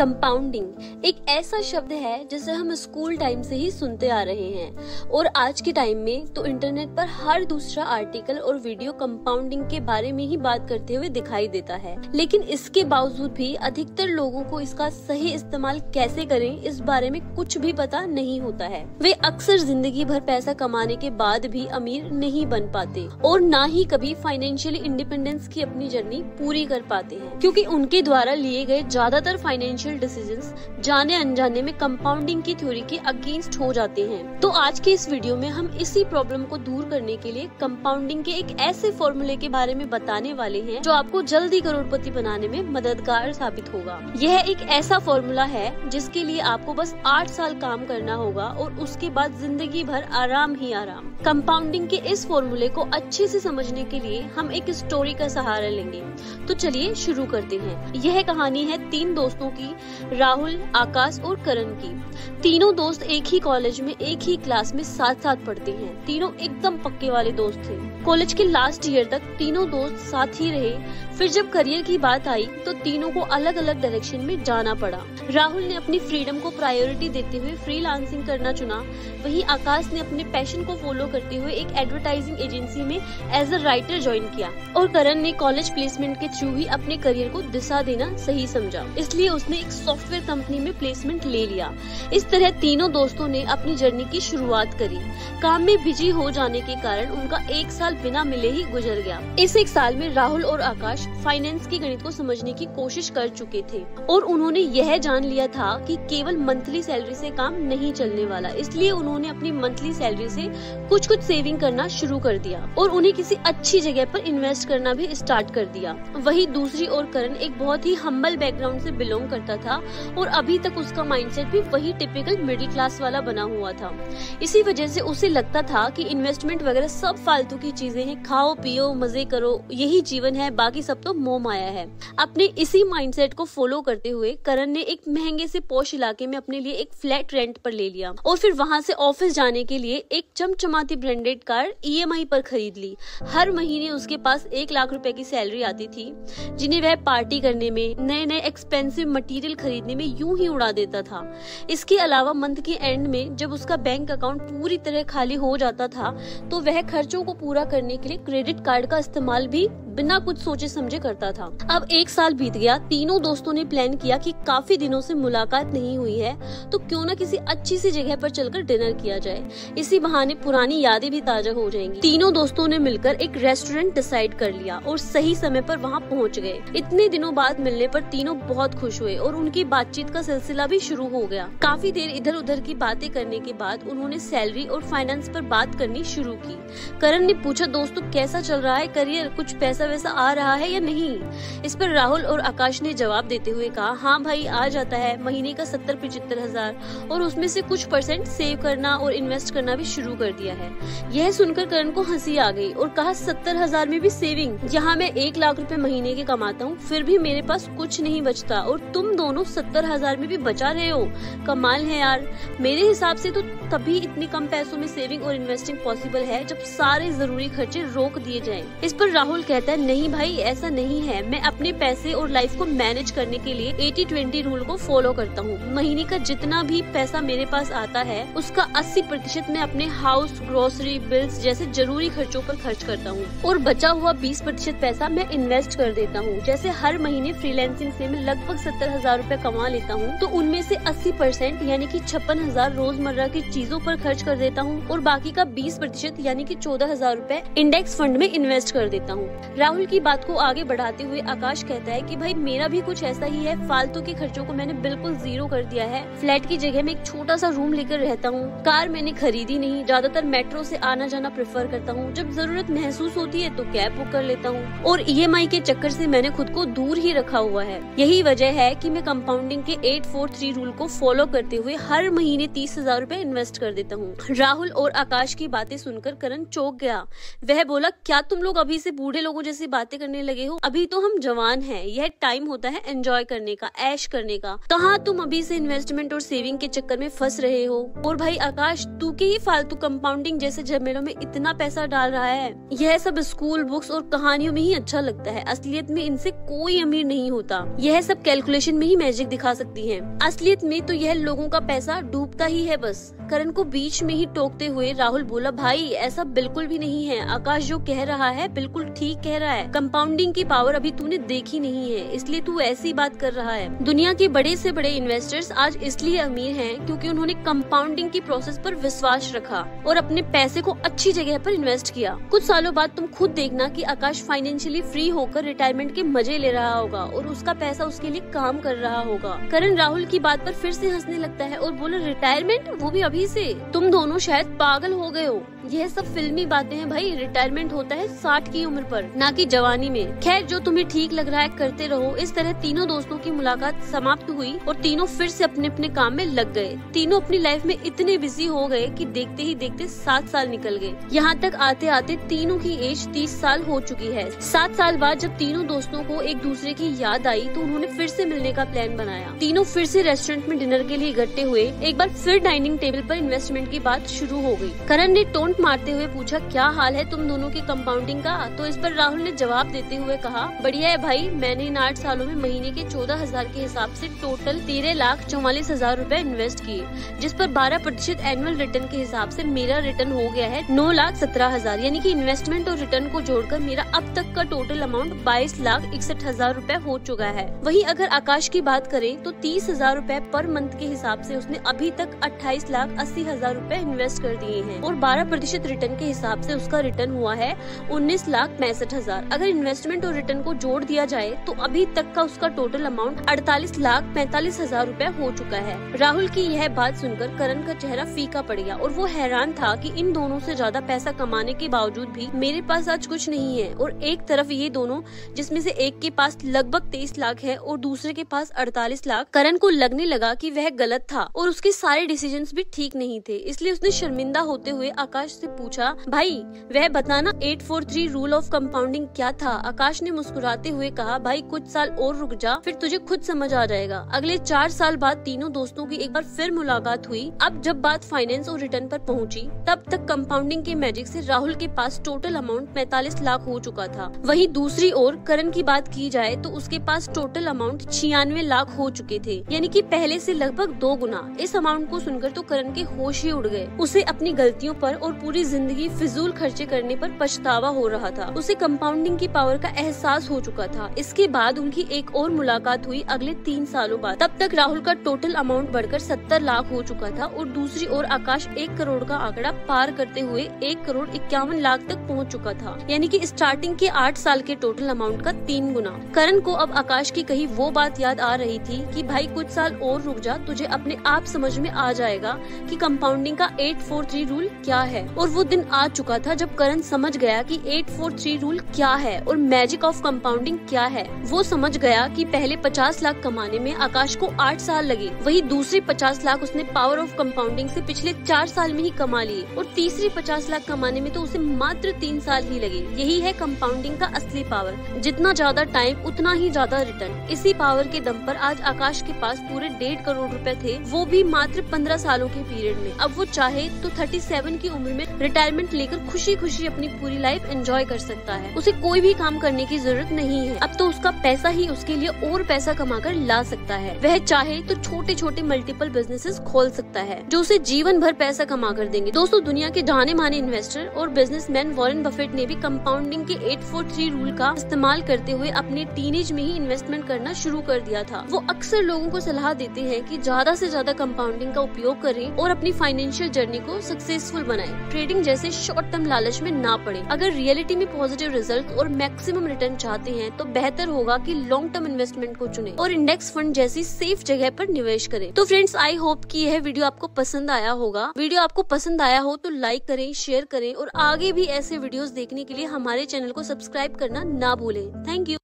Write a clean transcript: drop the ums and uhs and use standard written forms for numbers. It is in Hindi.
कंपाउंडिंग एक ऐसा शब्द है जिसे हम स्कूल टाइम से ही सुनते आ रहे हैं और आज के टाइम में तो इंटरनेट पर हर दूसरा आर्टिकल और वीडियो कंपाउंडिंग के बारे में ही बात करते हुए दिखाई देता है। लेकिन इसके बावजूद भी अधिकतर लोगों को इसका सही इस्तेमाल कैसे करें इस बारे में कुछ भी पता नहीं होता है। वे अक्सर जिंदगी भर पैसा कमाने के बाद भी अमीर नहीं बन पाते और ना ही कभी फाइनेंशियली इंडिपेंडेंस की अपनी जर्नी पूरी कर पाते हैं, क्योंकि उनके द्वारा लिए गए ज्यादातर फाइनेंशियल डिसीजंस जाने अनजाने में कंपाउंडिंग की थ्योरी के अगेंस्ट हो जाते हैं। तो आज के इस वीडियो में हम इसी प्रॉब्लम को दूर करने के लिए कंपाउंडिंग के एक ऐसे फॉर्मूले के बारे में बताने वाले हैं जो आपको जल्दी करोड़पति बनाने में मददगार साबित होगा। यह एक ऐसा फॉर्मूला है जिसके लिए आपको बस 8 साल काम करना होगा और उसके बाद जिंदगी भर आराम ही आराम। कंपाउंडिंग के इस फॉर्मूले को अच्छे से समझने के लिए हम एक स्टोरी का सहारा लेंगे। तो चलिए शुरू करते हैं। यह कहानी है 3 दोस्तों की, राहुल, आकाश और करण की। तीनों दोस्त एक ही कॉलेज में एक ही क्लास में साथ साथ पढ़ते हैं। तीनों एकदम पक्के वाले दोस्त थे। कॉलेज के लास्ट ईयर तक तीनों दोस्त साथ ही रहे। फिर जब करियर की बात आई तो तीनों को अलग अलग डायरेक्शन में जाना पड़ा। राहुल ने अपनी फ्रीडम को प्रायोरिटी देते हुए फ्रीलांसिंग करना चुना, वहीं आकाश ने अपने पैशन को फॉलो करते हुए एक एडवर्टाइजिंग एजेंसी में एज अ राइटर ज्वाइन किया और करण ने कॉलेज प्लेसमेंट के थ्रू ही अपने करियर को दिशा देना सही समझा, इसलिए उसने एक सॉफ्टवेयर कंपनी में प्लेसमेंट ले लिया। इस तरह तीनों दोस्तों ने अपनी जर्नी की शुरुआत करी। काम में बिजी हो जाने के कारण उनका 1 साल बिना मिले ही गुजर गया। इस 1 साल में राहुल और आकाश फाइनेंस की गणित को समझने की कोशिश कर चुके थे और उन्होंने यह जान लिया था कि केवल मंथली सैलरी से काम नहीं चलने वाला, इसलिए उन्होंने अपनी मंथली सैलरी से कुछ सेविंग करना शुरू कर दिया और उन्हें किसी अच्छी जगह पर इन्वेस्ट करना भी स्टार्ट कर दिया। वहीं दूसरी ओर करण एक बहुत ही हम्बल बैकग्राउंड से बिलोंग करता था और अभी तक उसका माइंडसेट भी वही टिपिकल मिडिल क्लास वाला बना हुआ था। इसी वजह से उसे लगता था कि इन्वेस्टमेंट वगैरह सब फालतू की चीजें हैं, खाओ पियो मजे करो, यही जीवन है, बाकी सब तो मोह माया है। अपने इसी माइंडसेट को फॉलो करते हुए करण ने एक महंगे से पॉश इलाके में अपने लिए एक फ्लैट रेंट पर ले लिया और फिर वहां से ऑफिस जाने के लिए एक चमचमाती ब्रांडेड कार EMI पर खरीद ली। हर महीने उसके पास 1 लाख रुपए की सैलरी आती थी, जिन्हें वह पार्टी करने में, नए नए एक्सपेंसिव मटेरियल खरीदने में यूं ही उड़ा देता था। इसके अलावा मंथ के एंड में जब उसका बैंक अकाउंट पूरी तरह खाली हो जाता था तो वह खर्चों को पूरा करने के लिए क्रेडिट कार्ड का इस्तेमाल भी बिना कुछ सोचे समझे करता था। अब 1 साल बीत गया। तीनों दोस्तों ने प्लान किया कि काफी दिनों से मुलाकात नहीं हुई है तो क्यों ना किसी अच्छी सी जगह पर चलकर डिनर किया जाए, इसी बहाने पुरानी यादें भी ताजा हो जाएंगी। तीनों दोस्तों ने मिलकर एक रेस्टोरेंट डिसाइड कर लिया और सही समय पर वहां पहुंच गए। इतने दिनों बाद मिलने पर तीनों बहुत खुश हुए और उनकी बातचीत का सिलसिला भी शुरू हो गया। काफी देर इधर उधर की बातें करने के बाद उन्होंने सैलरी और फाइनेंस पर बात करनी शुरू की। करण ने पूछा, दोस्तों कैसा चल रहा है करियर, कुछ पैसा वैसा आ रहा है या नहीं? इस पर राहुल और आकाश ने जवाब देते हुए कहा, हाँ भाई आ जाता है, महीने का 70-75 हजार और उसमें से कुछ % सेव करना और इन्वेस्ट करना भी शुरू कर दिया है। यह सुनकर करण को हंसी आ गई और कहा, 70 हजार में भी सेविंग? यहाँ मैं 1 लाख रुपए महीने के कमाता हूँ, फिर भी मेरे पास कुछ नहीं बचता और तुम दोनों 70 हजार में भी बचा रहे हो, कमाल है यार। मेरे हिसाब से तो तभी इतनी कम पैसों में सेविंग और इन्वेस्टिंग पॉसिबल है जब सारे जरूरी खर्चे रोक दिए जाएं। इस पर राहुल कहता है, नहीं भाई ऐसा नहीं है, मैं अपने पैसे और लाइफ को मैनेज करने के लिए 80-20 रूल को फॉलो करता हूँ। महीने का जितना भी पैसा मेरे पास आता है उसका 80% मैं अपने हाउस, ग्रोसरी, बिल्स जैसे जरूरी खर्चों पर खर्च करता हूँ और बचा हुआ 20% पैसा मैं इन्वेस्ट कर देता हूँ। जैसे हर महीने फ्रीलांसिंग से मैं लगभग 70 हजार रूपए कमा लेता हूँ तो उनमें से 80% यानी कि 56 हजार रोजमर्रा की चीजों पर खर्च कर देता हूँ और बाकी का 20% यानी कि 14 हजार रूपए इंडेक्स फंड में इन्वेस्ट कर देता हूँ। राहुल की बात को आगे बढ़ाते हुए आकाश कहता है कि भाई मेरा भी कुछ ऐसा ही है, फालतू के खर्चों को मैंने बिल्कुल 0 कर दिया है। फ्लैट की जगह में एक छोटा सा रूम लेकर रहता हूँ, कार मैंने खरीदी नहीं, ज्यादातर मेट्रो से आना जाना प्रेफर करता हूँ, जब जरूरत महसूस होती है तो कैब बुक कर लेता हूँ और EMI के चक्कर से मैंने खुद को दूर ही रखा हुआ है। यही वजह है कि मैं कंपाउंडिंग के 8-4-3 रूल को फॉलो करते हुए हर महीने 30 हजार रूपए इन्वेस्ट कर देता हूँ। राहुल और आकाश की बातें सुनकर करण चौंक गया। वह बोला, क्या तुम लोग अभी से बूढ़े लोगों जैसी बातें करने लगे हो? अभी तो हम जवान हैं, यह टाइम होता है एंजॉय करने का, ऐश करने का। कहाँ तुम अभी से इन्वेस्टमेंट और सेविंग के चक्कर में फंस रहे हो? और भाई आकाश, तू के ही फालतू कंपाउंडिंग जैसे झमेलों में इतना पैसा डाल रहा है। यह सब स्कूल बुक्स और कहानियों में ही अच्छा लगता है, असलियत में इनसे कोई अमीर नहीं होता। यह सब कैलकुलेशन में ही मैजिक दिखा सकती है, असलियत में तो यह लोगों का पैसा डूबता ही है बस। करण को बीच में ही टोकते हुए राहुल बोला, भाई ऐसा बिल्कुल भी नहीं है, आकाश जो कह रहा है बिल्कुल ठीक कह रहा है। कंपाउंडिंग की पावर अभी तूने देखी नहीं है, इसलिए तू ऐसी बात कर रहा है। दुनिया के बड़े से बड़े इन्वेस्टर्स आज इसलिए अमीर हैं क्योंकि उन्होंने कंपाउंडिंग की प्रोसेस पर विश्वास रखा और अपने पैसे को अच्छी जगह पर इन्वेस्ट किया। कुछ सालों बाद तुम खुद देखना कि आकाश फाइनेंशियली फ्री होकर रिटायरमेंट के मजे ले रहा होगा और उसका पैसा उसके लिए काम कर रहा होगा। करण राहुल की बात पर फिर से हंसने लगता है और बोला, रिटायरमेंट, वो भी अभी से? तुम दोनों शायद पागल हो गए हो, यह सब फिल्मी बातें हैं भाई। रिटायरमेंट होता है 60 की उम्र पर, ना कि जवानी में। खैर, जो तुम्हें ठीक लग रहा है करते रहो। इस तरह तीनों दोस्तों की मुलाकात समाप्त हुई और तीनों फिर से अपने अपने काम में लग गए। तीनों अपनी लाइफ में इतने बिजी हो गए कि देखते ही देखते 7 साल निकल गए। यहाँ तक आते आते तीनों की एज 30 साल हो चुकी है। 7 साल बाद जब तीनों दोस्तों को एक दूसरे की याद आई तो उन्होंने फिर से मिलने का प्लान बनाया। तीनों फिर से रेस्टोरेंट में डिनर के लिए इकट्ठे हुए। एक बार फिर डाइनिंग टेबल पर इन्वेस्टमेंट की बात शुरू हो गई। करण ने टोंट मारते हुए पूछा, क्या हाल है तुम दोनों की कंपाउंडिंग का? तो इस पर राहुल ने जवाब देते हुए कहा, बढ़िया है भाई, मैंने इन 8 सालों में महीने के 14,000 के हिसाब से टोटल 13,44,000 रूपए इन्वेस्ट किए, जिस पर 12% एनुअल रिटर्न के हिसाब से मेरा रिटर्न हो गया है 9,17,000। यानी कि इन्वेस्टमेंट और रिटर्न को जोड़कर मेरा अब तक का टोटल अमाउंट 22,61,000 रूपए हो चुका है। वहीं अगर आकाश की बात करें तो 30,000 रूपए पर मंथ के हिसाब से उसने अभी तक 28,80,000 रूपए इन्वेस्ट कर दिए हैं और 12% रिटर्न के हिसाब से उसका रिटर्न हुआ है 19,65,000। अगर इन्वेस्टमेंट और रिटर्न को जोड़ दिया जाए तो अभी तक का उसका टोटल अमाउंट 48,45,000 रूपए हो चुका है। राहुल की यह बात सुनकर करण का चेहरा फीका पड़ गया और वो हैरान था कि इन दोनों से ज्यादा पैसा कमाने के बावजूद भी मेरे पास आज कुछ नहीं है। और एक तरफ ये दोनों, जिसमें से एक के पास लगभग 23 लाख है और दूसरे के पास 48 लाख। करण को लगने लगा कि वह गलत था और उसके सारे डिसीजंस भी ठीक नहीं थे, इसलिए उसने शर्मिंदा होते हुए आकाश से पूछा, भाई वह बताना 843 रूल ऑफ कंपाउंडिंग क्या था? आकाश ने मुस्कुराते हुए कहा, भाई कुछ साल और रुक जा, फिर तुझे खुद समझ आ जाएगा। अगले 4 साल बाद तीनों दोस्तों की एक बार फिर मुलाकात हुई। अब जब बात फाइनेंस और रिटर्न पर पहुंची, तब तक कंपाउंडिंग के मैजिक से राहुल के पास टोटल अमाउंट 45 लाख हो चुका था। वहीं दूसरी ओर करण की बात की जाए तो उसके पास टोटल अमाउंट 96 लाख हो चुके थे, यानी कि पहले से लगभग 2 गुना। इस अमाउंट को सुनकर तो करण के होश ही उड़ गए। उसे अपनी गलतियों पर और पूरी जिंदगी फिजूल खर्चे करने पर पछतावा हो रहा था। उसे कंपाउंडिंग की पावर का एहसास हो चुका था। इसके बाद उनकी एक और मुलाकात हुई अगले 3 सालों बाद। तब तक राहुल का टोटल अमाउंट बढ़कर 70 लाख हो चुका था और दूसरी ओर आकाश 1 करोड़ का आंकड़ा पार करते हुए 1,51 लाख तक पहुंच चुका था, यानी कि स्टार्टिंग के 8 साल के टोटल अमाउंट का 3 गुना। करण को अब आकाश की कही वो बात याद आ रही थी कि भाई कुछ साल और रुक जा, तुझे अपने आप समझ में आ जाएगा कि कंपाउंडिंग का 843 रूल क्या है। और वो दिन आ चुका था जब करण समझ गया कि 843 रूल क्या है और मैजिक ऑफ कंपाउंडिंग क्या है। वो समझ गया कि पहले 50 लाख कमाने में आकाश को 8 साल लगे, वही दूसरे 50 लाख उसने पावर ऑफ कंपाउंडिंग से पिछले 4 साल में ही कमा लिए और तीसरी 50 लाख कमाने में तो उसे मात्र 3 साल ही लगे। यही है कंपाउंडिंग का असली पावर, जितना ज्यादा टाइम उतना ही ज्यादा रिटर्न। इसी पावर के दम पर आज आकाश के पास पूरे 1.5 करोड़ रुपए थे, वो भी मात्र 15 सालों के पीरियड में। अब वो चाहे तो 37 की उम्र में रिटायरमेंट लेकर खुशी खुशी अपनी पूरी लाइफ एंजॉय कर सकता है। उसे कोई भी काम करने की जरूरत नहीं है। अब तो उसका पैसा ही उसके लिए और पैसा कमाकर ला सकता है। वह चाहे तो छोटे छोटे मल्टीपल बिजनेसेस खोल सकता है जो उसे जीवन भर पैसा कमा कर देंगे। दोस्तों, दुनिया के जाने माने इन्वेस्टर और बिजनेसमैन वॉरेन बफेट ने भी कंपाउंडिंग के 843 रूल का इस्तेमाल करते हुए अपने टीनेज में ही इन्वेस्टमेंट करना शुरू कर दिया था। वो अक्सर लोगों को सलाह देते हैं कि ज्यादा से ज्यादा कंपाउंडिंग का उपयोग करें और अपनी फाइनेंशियल जर्नी को सक्सेसफुल बनाएं। ट्रेडिंग जैसे शॉर्ट टर्म लालच में ना पड़े। अगर रियलिटी में पॉजिटिव रिजल्ट और मैक्सिमम रिटर्न चाहते हैं तो बेहतर होगा कि लॉन्ग टर्म इन्वेस्टमेंट को चुनें और इंडेक्स फंड जैसी सेफ जगह पर निवेश करें। तो फ्रेंड्स, आई होप कि यह वीडियो आपको पसंद आया होगा। वीडियो आपको पसंद आया हो तो लाइक करें, शेयर करें और आगे भी ऐसे वीडियोस देखने के लिए हमारे चैनल को सब्सक्राइब करना ना भूलें। Thank you.